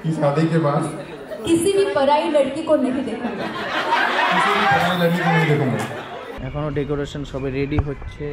कि शादी के बाद किसी भी पराई लड़की को नहीं देखूंगा। किसी भी पराई लड़की को नहीं देखूंगा। এখনো ডেকোরেশন সবে রেডি হচ্ছে।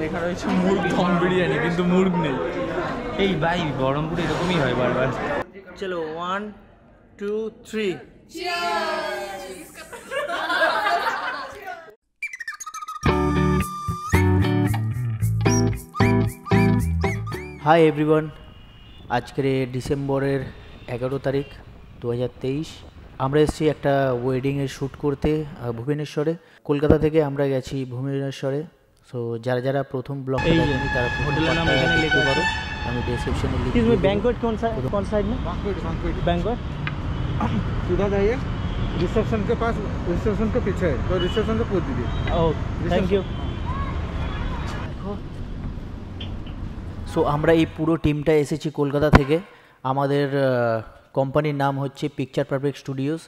লেখা রয়েছে মুরগ দম বিরিয়ানি, কিন্তু মুরগ নেই। এই ভাই বহরমপুরে এরকমই হয় বারবার। চলো 1 2 3 হাই এভরিওয়ান, আজকের ডিসেম্বরের 11 তারিখ 2023। আমরা এসেছি একটা ওয়েডিংয়ের শ্যুট করতে ভুবনেশ্বরে। কলকাতা থেকে আমরা গেছি ভুবনেশ্বরে। সো যারা যারা প্রথম ব্লগ তারা হোটেলের নাম এখানে লিখতে পারো, আমি ডেসক্রিপশনে লিখে দেব। बैंक्वेट कौन साइड में? बैंक्वेट सीधा जाइए, रिसेप्शन के पास, रिसेप्शन के पीछे है, तो रिसेप्शन से पूछ दीजिए। Oh thank you. সো আমরা এই পুরো টিমটা এসেছি কলকাতা থেকে। আমাদের কোম্পানির নাম হচ্ছে পিকচার পারফেক্ট স্টুডিওস।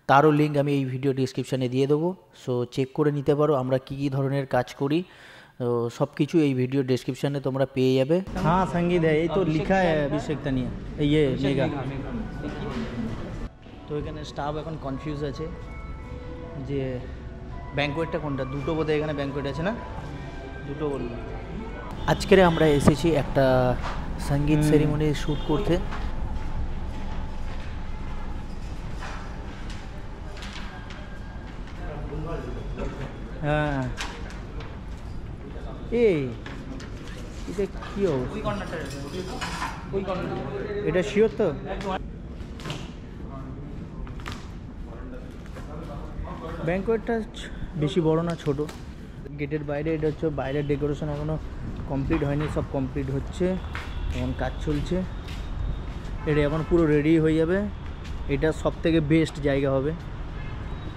তারও লিঙ্ক আমি এই ভিডিও ডিসক্রিপশানে দিয়ে দেবো। সো চেক করে নিতে পারো আমরা কী কী ধরনের কাজ করি। তো সব কিছু এই ভিডিও ডিসক্রিপশানে তোমরা পেয়ে যাবে। হ্যাঁ সঙ্গীত হ্যাঁ, এই তো লিখা হ্যাঁ অভিষেক তানিয়া, ইয়ে মেগা। তো এখানে স্টাফ এখন কনফিউজ আছে যে ব্যাঙ্কোয়েটটা কোনটা। দুটো বোধহয় এখানে ব্যাঙ্কোয়েট আছে না, দুটো বললো। আজকের আমরা এসেছি একটা সঙ্গীত সেরিমনি শ্যুট করতে। হ্যাঁ এই এটা কি এটা শিওর তো? ব্যাঙ্কোয়েটটা বেশি বড় না, ছোট। গেটের বাইরে এটা হচ্ছে বাইরের ডেকোরেশন, এখনও কমপ্লিট হয়নি, সব কমপ্লিট হচ্ছে, এখন কাজ চলছে। এটা এখন পুরো রেডি হয়ে যাবে। এটা সব থেকে বেস্ট জায়গা হবে।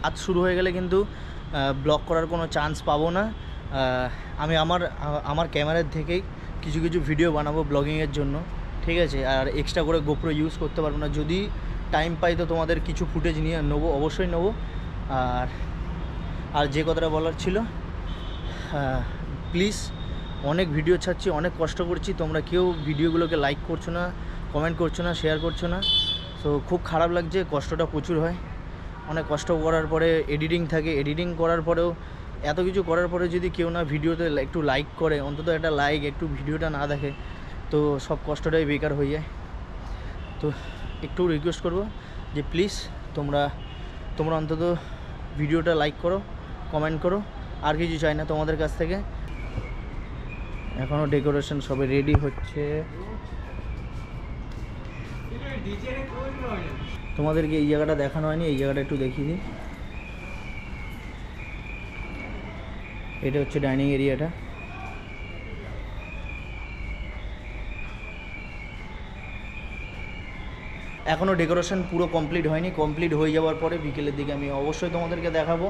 কাজ শুরু হয়ে গেলে কিন্তু ব্লগ করার কোনো চান্স পাবো না। আমি আমার ক্যামেরার থেকেই কিছু কিছু ভিডিও বানাবো ব্লগিংয়ের জন্য, ঠিক আছে? আর এক্সট্রা করে গোপ্রো ইউজ করতে পারবো না। যদি টাইম পাই তো তোমাদের কিছু ফুটেজ নিয়ে নেবো, অবশ্যই নেবো। আর যে কথাটা বলার ছিল, প্লিজ, অনেক ভিডিও ছাড়ছি, অনেক কষ্ট করছি, তোমরা কেউ ভিডিওগুলোকে লাইক করছো না, কমেন্ট করছো না, শেয়ার করছো না। সো খুব খারাপ লাগছে, কষ্টটা প্রচুর হয়। অনেক কষ্ট করার পরে এডিটিং থাকে, এডিটিং করার পরেও এত কিছু করার পরে যদি কেউ না ভিডিওতে একটু লাইক করে, অন্তত একটা লাইক, একটু ভিডিওটা না দেখে, তো সব কষ্টটাই বেকার হয়ে যায়। তো একটু রিকোয়েস্ট করবো যে প্লিজ তোমরা অন্তত ভিডিওটা লাইক করো, কমেন্ট করো, আর কিছু চাই না তোমাদের কাছ থেকে। এখনও ডেকোরেশন সবে রেডি হচ্ছে। তোমাদেরকে এই জায়গাটা দেখানো হয়নি, এই জায়গাটা একটু দেখিয়ে দিই। এটা হচ্ছে ডাইনিং এরিয়াটা। এখনও ডেকোরেশন পুরো কমপ্লিট হয়নি। কমপ্লিট হয়ে যাওয়ার পরে বিকেলের দিকে আমি অবশ্যই তোমাদেরকে দেখাবো।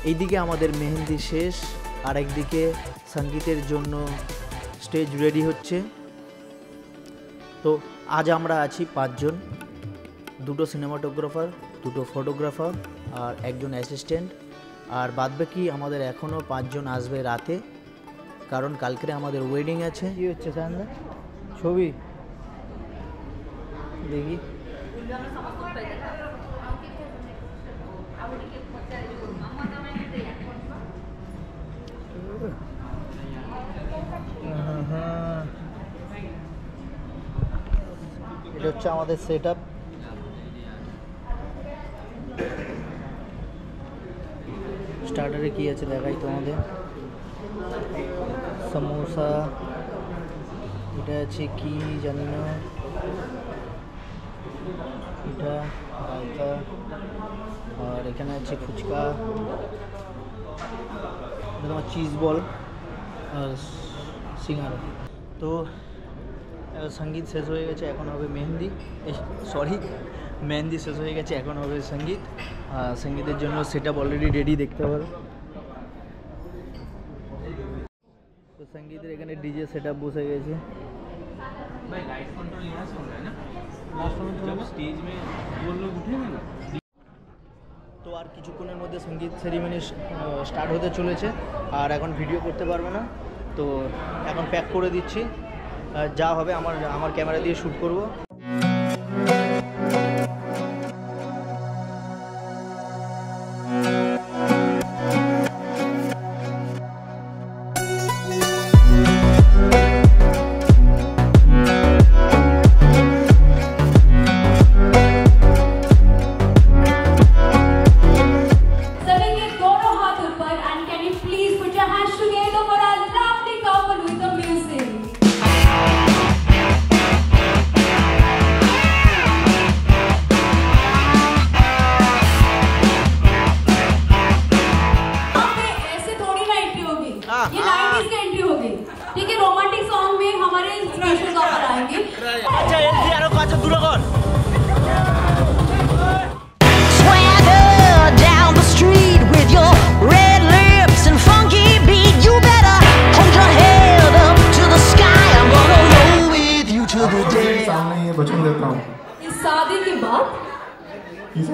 এইদিকে আমাদের মেহেন্দি শেষ, আর একদিকে সঙ্গীতের জন্য স্টেজ রেডি হচ্ছে। তো আজ আমরা আছি 5 জন, 2টো সিনেমাটোগ্রাফার, 2টো ফটোগ্রাফার আর একজন অ্যাসিস্ট্যান্ট। আর বাদবাকি আমাদের এখনও 5 জন আসবে রাতে। কারণ কালকে আমাদের ওয়েডিং আছে। কি হচ্ছে সায়নদা? ছবি দেখি। এটা হচ্ছে আমাদের সেট আপ। স্টার্টারে কি আছে দেখাই তোমাদের। সমোসা, এটা আছে কি জানি না, এটা রায়তা, আর এখানে আছে ফুচকা, এটা তোমার চিজ বল আর সিঙ্গারা। তো সঙ্গীত শেষ হয়ে গেছে, এখন হবে মেহেন্দি। মেহেন্দি শেষ হয়ে গেছে, এখন হবে সঙ্গীত। সঙ্গীতের জন্য সেট আপ অলরেডি রেডি, দেখতে পারো। তো সঙ্গীতের এখানে ডিজে সেট আপ বসে গেছে। তো আর কিছুক্ষণের মধ্যে সঙ্গীত সেরিমনি স্টার্ট হতে চলেছে, আর এখন ভিডিও করতে পারবো না, তো এখন প্যাক করে দিচ্ছি। যা হবে আমার ক্যামেরা দিয়ে শ্যুট করব।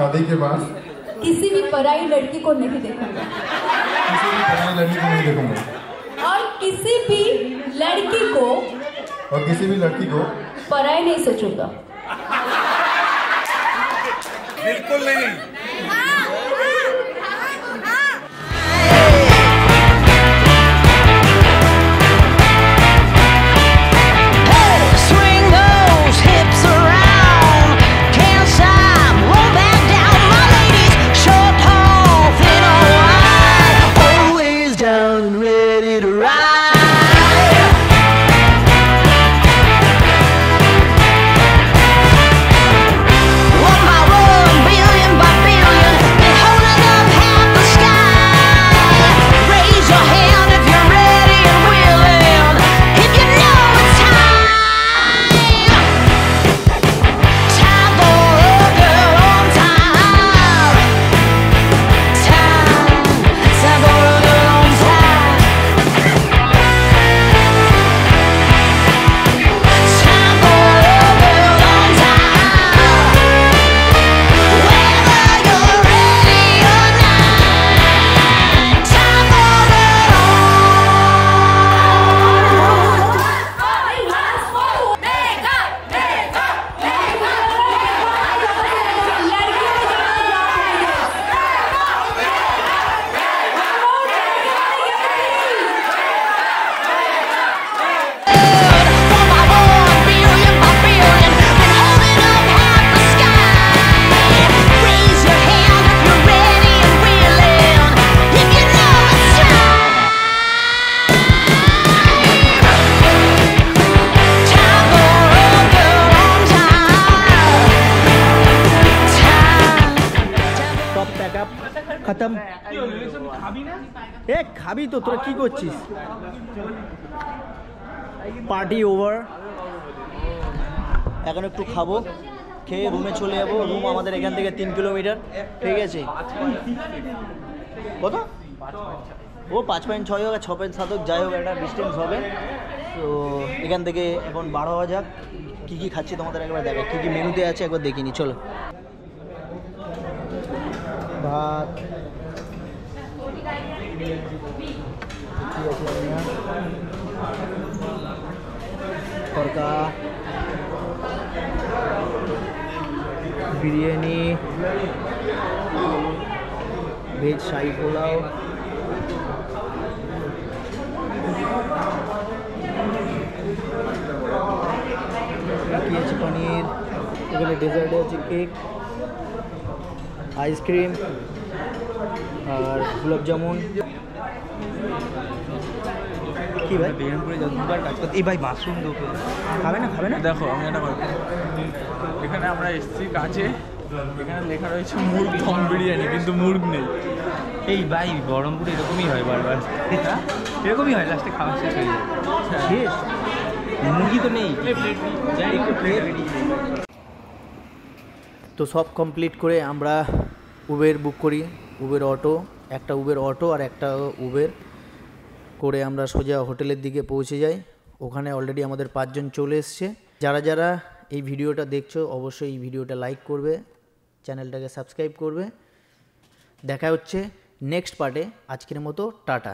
शादी के बाद किसी भी पराई लड़की को नहीं देखूंगा, किसी भी पराई लड़की को नहीं देखूंगा, और किसी भी लड़की को पराई नहीं सोचूंगा। बिल्कुल नहीं। खत्म। ए खाबी तो তোরা কি করছিস? Party over. এখন একটু খাবো, খেয়ে রুমে চলে যাবো। রুম আমাদের এখান থেকে 3 কিলোমিটার, ঠিক আছে? কত? ও 5.6 হোক 6.7 হোক, যাই হোক একটা ডিস্টেন্স হবে। তো এখান থেকে এখন বার হওয়া যাক। কী কী খাচ্ছি তোমাদের একবার দেখা, কী কী মেনুতে আছে একবার দেখিনি। চলো। ভাত, তরকা, বিরিয়ানি, ভেজ শাহী পোলাও, কি আছে পনির, এখানে ডেজার্টে আছে কেক, আইসক্রিম আর গোলাপ জামুন। কি ভাই বেরনপুরে যতবার কাজ করতে এই ভাই মাশরুম দোকে খাবে না? দেখো আমি একটা কথা, এখানে আমরা এসেছি কাছে, এখানে লেখা রয়েছে মুরগ দম বিরিয়ানি, কিন্তু মুরগ নেই। এই ভাই বহরমপুরে এরকমই হয় বারবার, এরকমই হয়, লাস্টে খাওয়া শেষ হয়ে যায়। শেষ মুরগি তো নেই। তো সব কমপ্লিট করে আমরা উবের বুক করি, উবের অটো, একটা উবের অটো আর একটা উবের করে আমরা সোজা হোটেলের দিকে পৌঁছে যাই। ওখানে অলরেডি আমাদের 5 জন চলে এসছে। যারা যারা এই ভিডিওটা দেখছো অবশ্যই এই ভিডিওটা লাইক করবে, চ্যানেলটাকে সাবস্ক্রাইব করবে। দেখা হচ্ছে নেক্সট পার্টে। আজকের মতো টাটা।